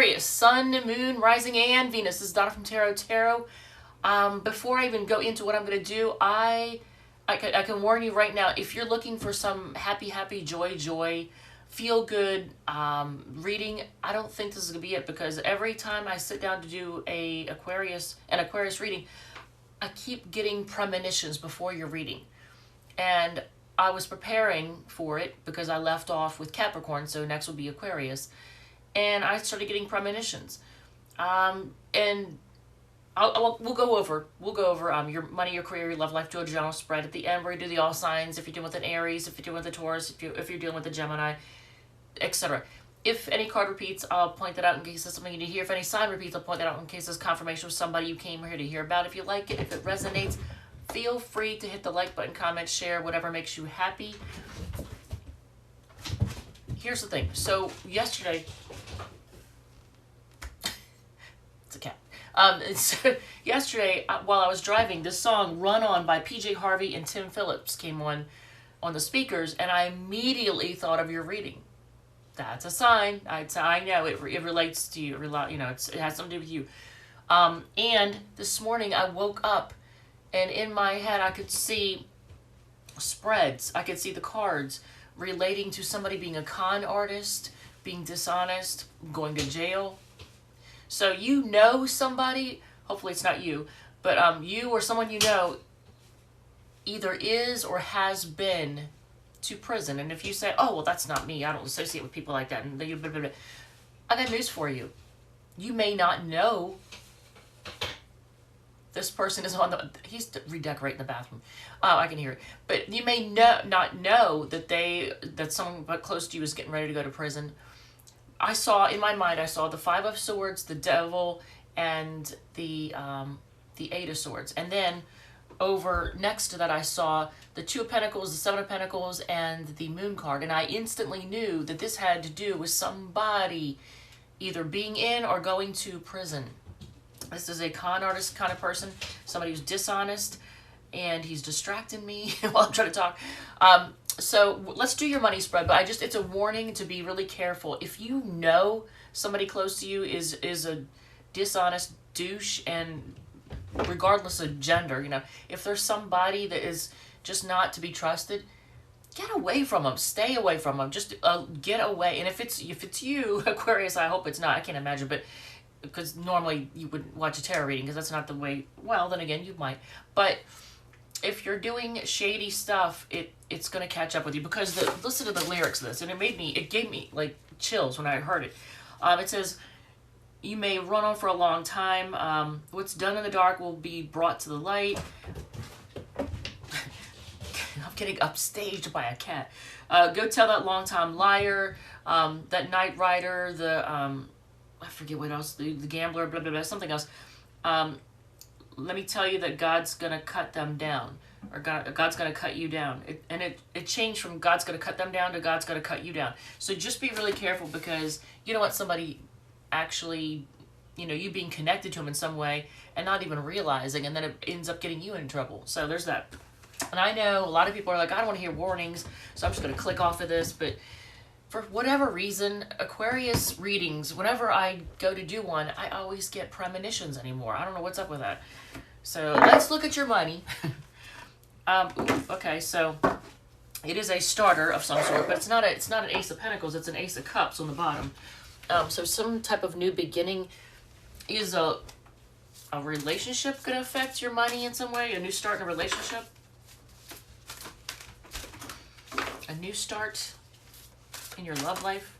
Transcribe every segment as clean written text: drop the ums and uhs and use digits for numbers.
Aquarius, Sun, Moon, Rising, and Venus. This is Donna from Tarot Tarot. Before I even go into what I'm going to do, I can warn you right now, if you're looking for some happy, joy, feel good reading, I don't think this is going to be it, because every time I sit down to do an Aquarius reading, I keep getting premonitions before you're reading. And I was preparing for it because I left off with Capricorn, so next will be Aquarius. And I started getting premonitions. And we'll go over your money, your career, your love life, do a general spread. At the end, we're going to do the all signs, if you're dealing with an Aries, if you're dealing with a Taurus, if you're dealing with a Gemini, etc. If any card repeats, I'll point that out in case there's something you need to hear. If any sign repeats, I'll point that out in case there's confirmation of somebody you came here to hear about. If you like it, if it resonates, feel free to hit the like button, comment, share, whatever makes you happy. Here's the thing. So yesterday, it's a cat. So yesterday, while I was driving, this song "Run On" by PJ Harvey and Tim Phillips came on the speakers, and I immediately thought of your reading. That's a sign. I know it relates to you. It has something to do with you. And this morning I woke up, and in my head I could see spreads. I could see the cards relating to somebody being a con artist, being dishonest, going to jail. So you know somebody, hopefully it's not you, but you or someone you know either is or has been to prison. And if you say, oh, well, that's not me, I don't associate with people like that, and blah, blah, blah, I got news for you. You may not know this person is he's redecorating the bathroom. Oh, I can hear it. But you may not know that someone close to you is getting ready to go to prison. In my mind, I saw the Five of Swords, the Devil, and the Eight of Swords. And then over next to that, I saw the Two of Pentacles, the Seven of Pentacles, and the Moon card. And I instantly knew that this had to do with somebody either being in or going to prison. This is a con artist kind of person, somebody who's dishonest, and he's distracting me while I'm trying to talk. So let's do your money spread, but it's a warning to be really careful. If you know somebody close to you is a dishonest douche, and regardless of gender, if there's somebody that is just not to be trusted, get away from them. Stay away from them. Just get away. And if it's you, Aquarius, I hope it's not. I can't imagine, but because normally you would watch a tarot reading because that's not the way. Well, then again, you might. But if you're doing shady stuff, it's going to catch up with you, because listen to the lyrics of this, and it gave me like chills when I heard it. It says, you may run on for a long time. What's done in the dark will be brought to the light. I'm getting upstaged by a cat. Go tell that long-time liar, that night rider, I forget what else, the gambler, blah, blah, blah, something else. Let me tell you that God's going to cut them down, or God's going to cut you down. It changed from God's going to cut them down to God's going to cut you down. So just be really careful, because you don't want somebody actually, you being connected to him in some way and not even realizing, and then it ends up getting you in trouble. So there's that. And I know a lot of people are like, I don't want to hear warnings, so I'm just going to click off of this. But for whatever reason, Aquarius readings, whenever I go to do one, I always get premonitions anymore. I don't know what's up with that. So let's look at your money. Okay, so it is a starter of some sort, but it's not an Ace of Pentacles. It's an Ace of Cups on the bottom. So some type of new beginning. Is a relationship going to affect your money in some way? A new start in a relationship? A new start in your love life?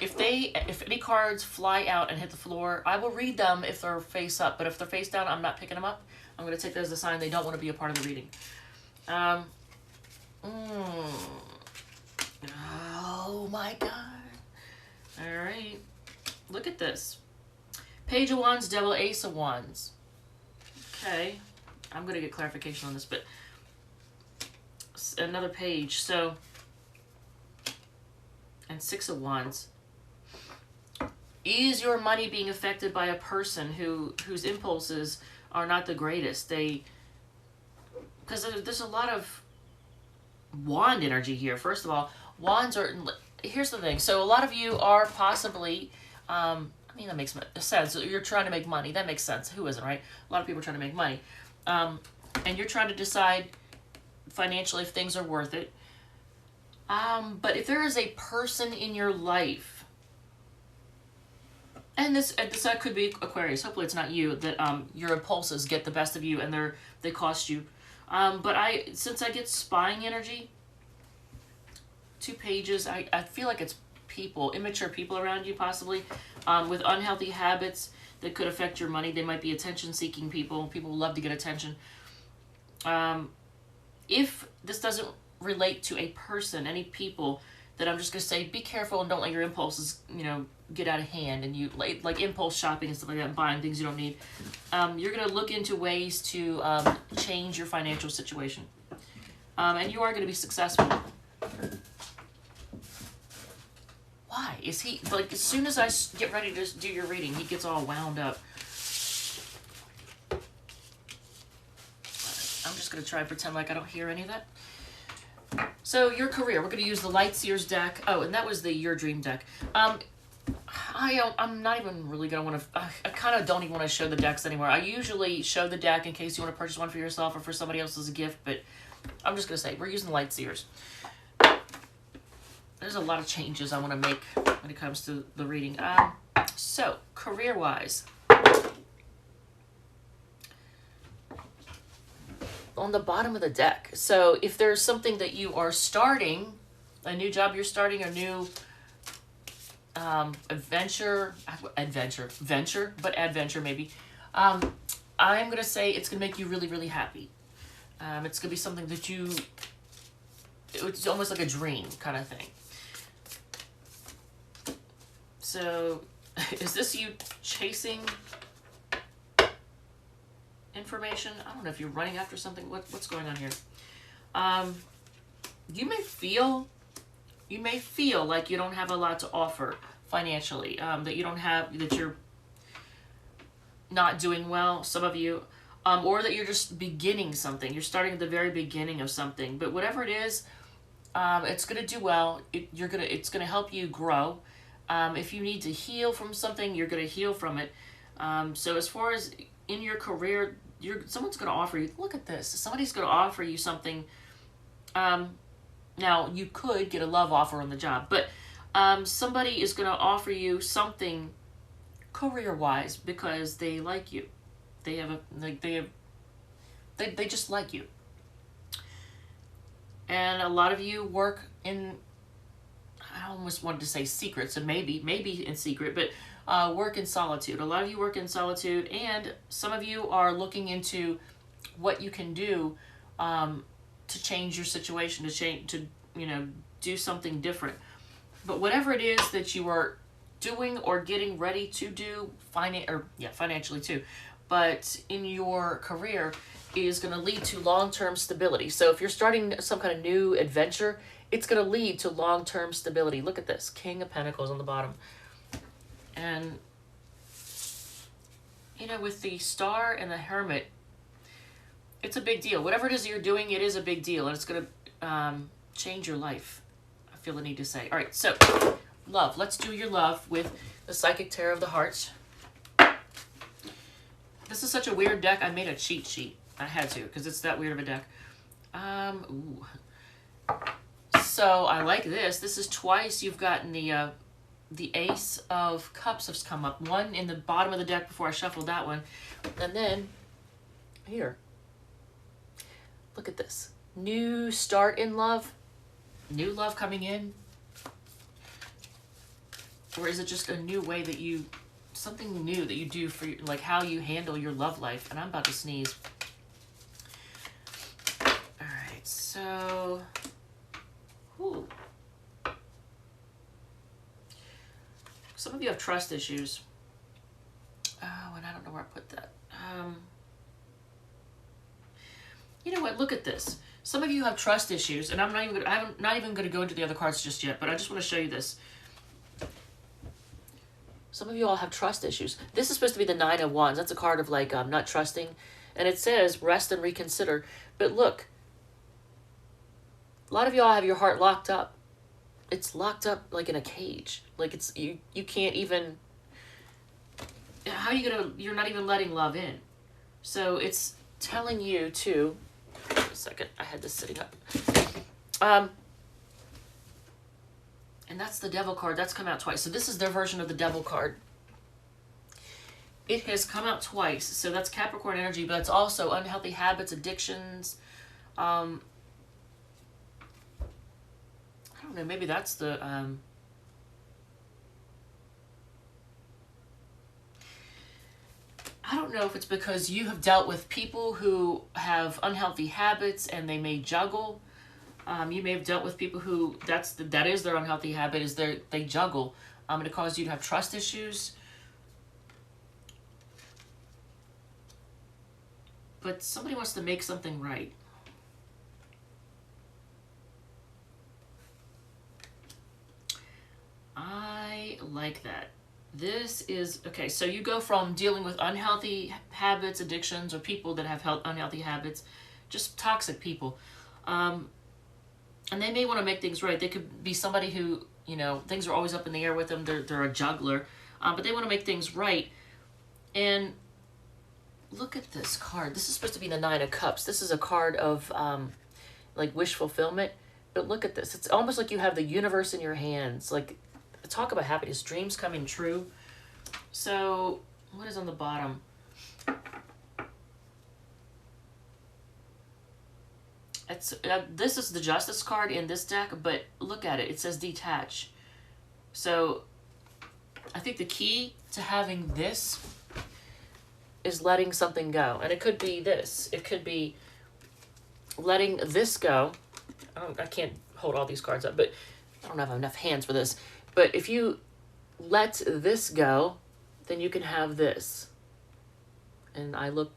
If any cards fly out and hit the floor, I will read them if they're face up, but if they're face down, I'm not picking them up. I'm going to take that as a sign they don't want to be a part of the reading. Oh my God. All right. Look at this. Page of Wands, Devil, Ace of Wands. Okay. I'm going to get clarification on this, but another page. So, and Six of Wands. Is your money being affected by a person whose impulses are not the greatest? Because there's a lot of wand energy here. First of all, wands are, here's the thing. So a lot of you are possibly I mean, that makes sense. You're trying to make money. That makes sense. Who isn't, right? A lot of people are trying to make money. And you're trying to decide financially if things are worth it. But if there is a person in your life, and this could be Aquarius. Hopefully it's not you, that your impulses get the best of you and they cost you. But since I get spying energy, 2 pages, I feel like it's people, immature people around you possibly, with unhealthy habits that could affect your money. They might be attention-seeking people. People who love to get attention. If this doesn't relate to a person, any people, that I'm just going to say, be careful and don't let your impulses, get out of hand, and you like impulse shopping and stuff like that, and buying things you don't need. You're going to look into ways to change your financial situation. And you are going to be successful. Why? Is he, like, as soon as I get ready to do your reading, he gets all wound up. I'm just going to try and pretend like I don't hear any of that. So, your career. We're going to use the Light Seers deck. Oh, and that was the Your Dream deck. I'm not even really going to want to... I kind of don't even want to show the decks anymore. I usually show the deck in case you want to purchase one for yourself or for somebody else as a gift, but I'm just going to say, we're using the Light Seers. There's a lot of changes I want to make when it comes to the reading. So, career-wise. On the bottom of the deck. So, if there's something that you are starting, a new job you're starting, a new adventure maybe, I'm going to say it's going to make you really, really happy. It's going to be something that it's almost like a dream kind of thing. So, is this you chasing information? I don't know if you're running after something. What's going on here? You may feel like you don't have a lot to offer financially. That you're not doing well, some of you, or that you're just beginning something. You're starting at the very beginning of something. But whatever it is, it's going to do well. It's going to help you grow. If you need to heal from something, you're going to heal from it. So as far as in your career, someone's going to offer you, look at this, somebody's going to offer you something. Now, you could get a love offer on the job, but somebody is going to offer you something career-wise because they like you. They just like you. And a lot of you work in, I almost wanted to say secret, so maybe in secret, but work in solitude. A lot of you work in solitude, and some of you are looking into what you can do to change your situation, to do something different. But whatever it is that you are doing or getting ready to do, financially too, but in your career, is going to lead to long-term stability. So if you're starting some kind of new adventure, it's going to lead to long-term stability. Look at this. King of Pentacles on the bottom. And, with the Star and the Hermit, it's a big deal. Whatever it is you're doing, it is a big deal. And it's going to change your life, I feel the need to say. All right, so love. Let's do your love with the Psychic Tarot of the Hearts. This is such a weird deck. I made a cheat sheet. I had to, because it's that weird of a deck. So I like this. This is twice you've gotten the Ace of Cups has come up. One in the bottom of the deck before I shuffled that one. And then, here. Look at this. New start in love. New love coming in. Or is it just a new way that something new that you do for, like, how you handle your love life? And I'm about to sneeze. Alright, so... Ooh. Some of you have trust issues. Oh, and I don't know where I put that. You know what? Look at this. Some of you have trust issues, and I'm not even going to go into the other cards just yet, but I just want to show you this. Some of you all have trust issues. This is supposed to be the Nine of Wands. That's a card of, like, not trusting. And it says, rest and reconsider. But look, a lot of y'all have your heart locked up. It's locked up like in a cage. Like, it's you can't even how are you gonna, you're not even letting love in. So it's telling you to, a second, I had this sitting up. And that's the Devil card. That's come out twice. So this is their version of the Devil card. It has come out twice. So that's Capricorn energy, but it's also unhealthy habits, addictions. I don't know, maybe that's the... I don't know if it's because you have dealt with people who have unhealthy habits and they may juggle. You may have dealt with people who that is their unhealthy habit, is they juggle. And it caused you to have trust issues. But somebody wants to make something right. I like that. This is, okay, so you go from dealing with unhealthy habits, addictions, or people that have unhealthy habits, just toxic people. And they may want to make things right. They could be somebody who, you know, things are always up in the air with them. They're a juggler. But they want to make things right. And look at this card. This is supposed to be the Nine of Cups. This is a card of, like, wish fulfillment. But look at this. It's almost like you have the universe in your hands. Like, talk about happiness, dreams coming true. So, what is on the bottom? It's this is the Justice card in this deck, but look at it. It says detach. So, I think the key to having this is letting something go. And it could be this. It could be letting this go. I can't hold all these cards up, but I don't have enough hands for this. But if you let this go, then you can have this. And I look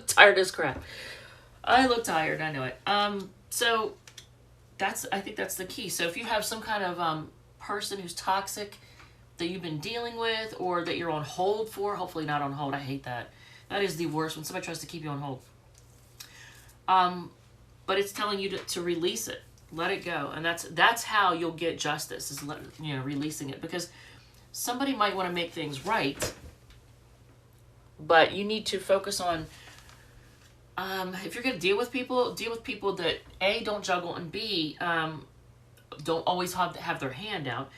tired as crap. I look tired, I know it. So I think that's the key. So if you have some kind of person who's toxic that you've been dealing with, or that you're on hold for, hopefully not on hold. I hate that. That is the worst when somebody tries to keep you on hold. But it's telling you to release it. Let it go. And that's how you'll get justice, is releasing it. Because somebody might want to make things right, but you need to focus on, if you're going to deal with people that A, don't juggle, and B, don't always have their hand out,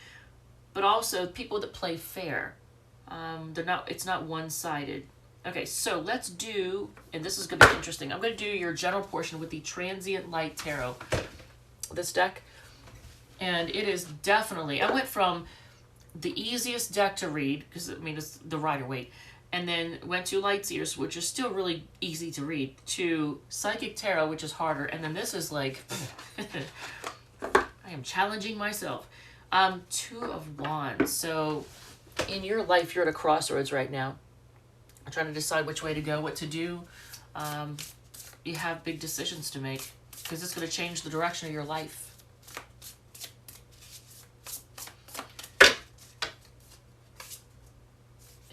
but also people that play fair. It's not one-sided. Okay, so let's do, and this is going to be interesting. I'm going to do your general portion with the Transient Light Tarot, this deck. And it is definitely, I went from the easiest deck to read, because I mean it's the Rider-Waite, and then went to Lightseers, which is still really easy to read, to Psychic Tarot, which is harder, and then this is like I am challenging myself. Two of Wands. So in your life, you're at a crossroads right now. I'm trying to decide which way to go, what to do. You have big decisions to make, because it's going to change the direction of your life.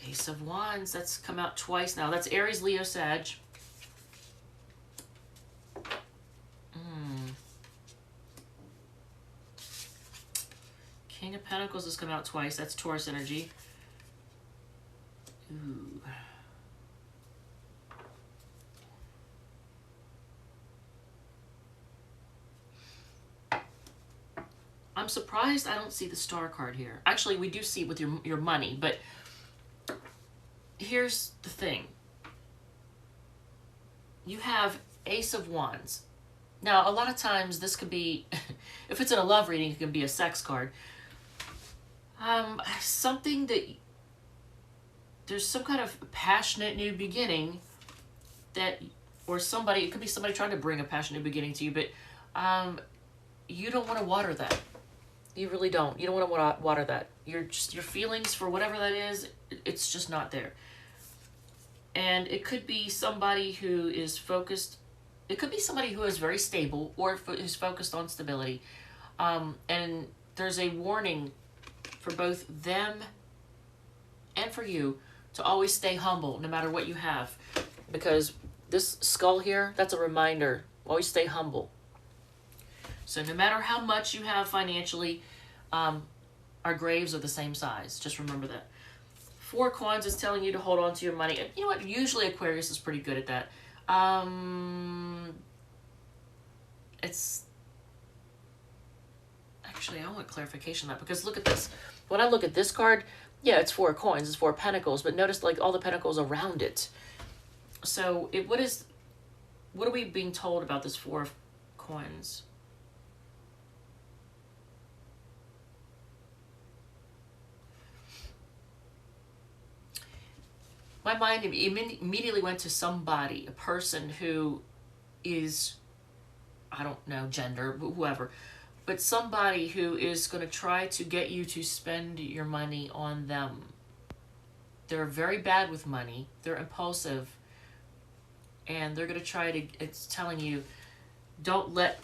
Ace of Wands, that's come out twice now. That's Aries, Leo, Sag. King of Pentacles has come out twice. That's Taurus energy. Ooh. I'm surprised I don't see the Star card here. Actually, we do see it with your money, but here's the thing. You have Ace of Wands. Now, a lot of times this could be, if it's in a love reading, it can be a sex card. Something that, there's some kind of passionate new beginning that, or somebody, it could be somebody trying to bring a passionate beginning to you, but you don't want to water that. You really don't. You don't want to water that. Your feelings for whatever that is, it's just not there. And it could be somebody who is focused, it could be somebody who is very stable or who's focused on stability. And there's a warning for both them and for you to always stay humble no matter what you have. Because this skull here, that's a reminder. Always stay humble. So no matter how much you have financially, our graves are the same size. Just remember that. Four of Coins is telling you to hold on to your money. And you know what? Usually Aquarius is pretty good at that. It's... Actually, I want clarification on that, because look at this. When I look at this card, yeah, it's Four of Coins, it's Four of Pentacles, but notice like all the pentacles around it. So what are we being told about this Four of Coins? My mind immediately went to somebody, a person who is, I don't know, gender, whoever, but somebody who is going to try to get you to spend your money on them. They're very bad with money. They're impulsive. And they're going to try to, it's telling you, don't let,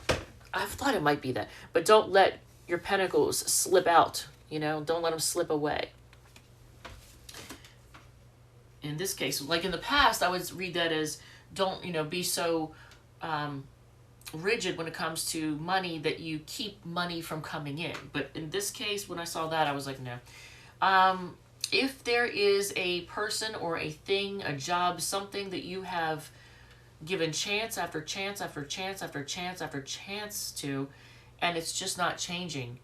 I thought it might be that, but don't let your pentacles slip out, you know, don't let them slip away. In this case, like in the past, I would read that as, don't, you know, be so rigid when it comes to money that you keep money from coming in. But in this case, when I saw that, I was like, no. If there is a person or a thing, a job, something that you have given chance after chance after chance after chance after chance to, and it's just not changing,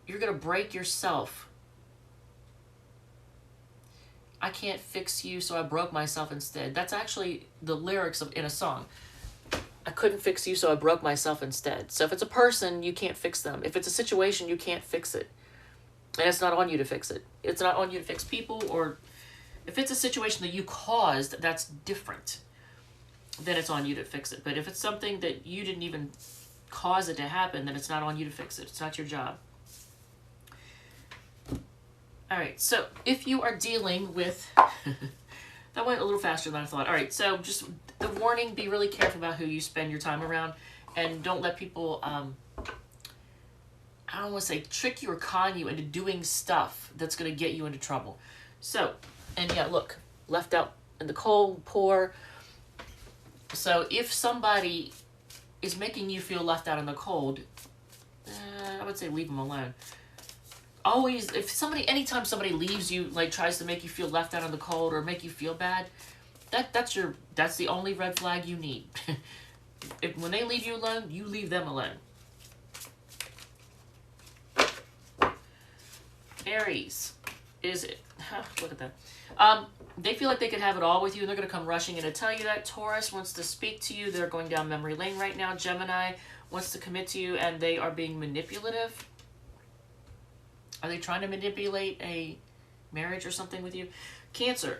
you're going to break yourself. I can't fix you, so I broke myself instead. That's actually the lyrics in a song. I couldn't fix you, so I broke myself instead. So if it's a person, you can't fix them. If it's a situation, you can't fix it. And it's not on you to fix it. It's not on you to fix people, or if it's a situation that you caused, that's different. Then it's on you to fix it. But if it's something that you didn't even cause it to happen, then it's not on you to fix it. It's not your job. All right, so if you are dealing with, that went a little faster than I thought. All right, so just the warning, be really careful about who you spend your time around, and don't let people, I don't want to say trick you or con you into doing stuff that's going to get you into trouble. So, and yeah, look, left out in the cold, poor. So if somebody is making you feel left out in the cold, I would say leave them alone. Always, if somebody, anytime somebody leaves you, like tries to make you feel left out in the cold or make you feel bad, that's the only red flag you need. When they leave you alone, you leave them alone. Aries, is it? Look at that. They feel like they could have it all with you, and they're going to come rushing in to tell you that. Taurus wants to speak to you. They're going down memory lane right now. Gemini wants to commit to you, and they are being manipulative. Are they trying to manipulate a marriage or something with you? Cancer,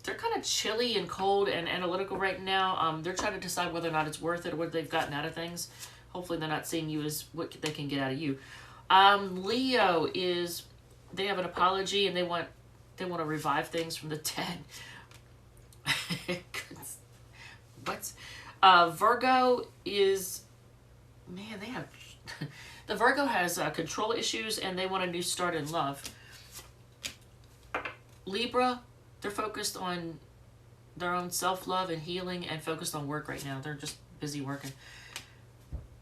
they're kind of chilly and cold and analytical right now. They're trying to decide whether or not it's worth it or what they've gotten out of things. Hopefully they're not seeing you as what they can get out of you. Leo is, they have an apology and they want to revive things from the dead. What? Virgo is, man, they have... The Virgo has control issues and they want a new start in love. Libra, they're focused on their own self-love and healing and focused on work right now. They're just busy working.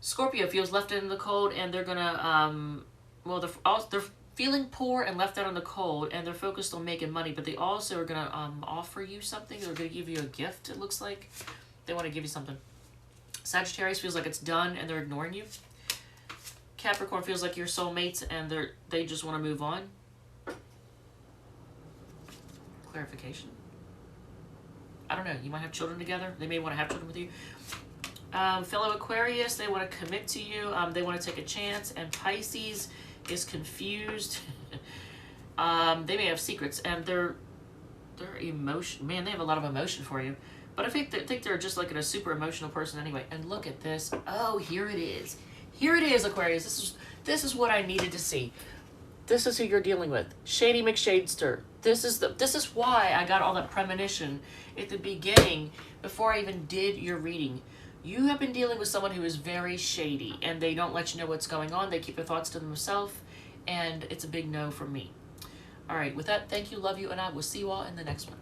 Scorpio feels left out in the cold and they're going to, well, they're feeling poor and left out in the cold and they're focused on making money, but they also are going to offer you something. They're going to give you a gift, it looks like. They want to give you something. Sagittarius feels like it's done and they're ignoring you. Capricorn feels like your soulmates and they just want to move on. Clarification. I don't know. You might have children together. They may want to have children with you. Fellow Aquarius, they want to commit to you. They want to take a chance. And Pisces is confused. They may have secrets and they're emotion. Man, they have a lot of emotion for you. But I think they're just like a super emotional person anyway. And look at this. Oh, here it is. Here it is, Aquarius. This is what I needed to see. This is who you're dealing with. Shady McShadester. This is why I got all that premonition at the beginning before I even did your reading. You have been dealing with someone who is very shady and they don't let you know what's going on. They keep their thoughts to themselves and it's a big no from me. All right, with that, thank you, love you, and I will see you all in the next one.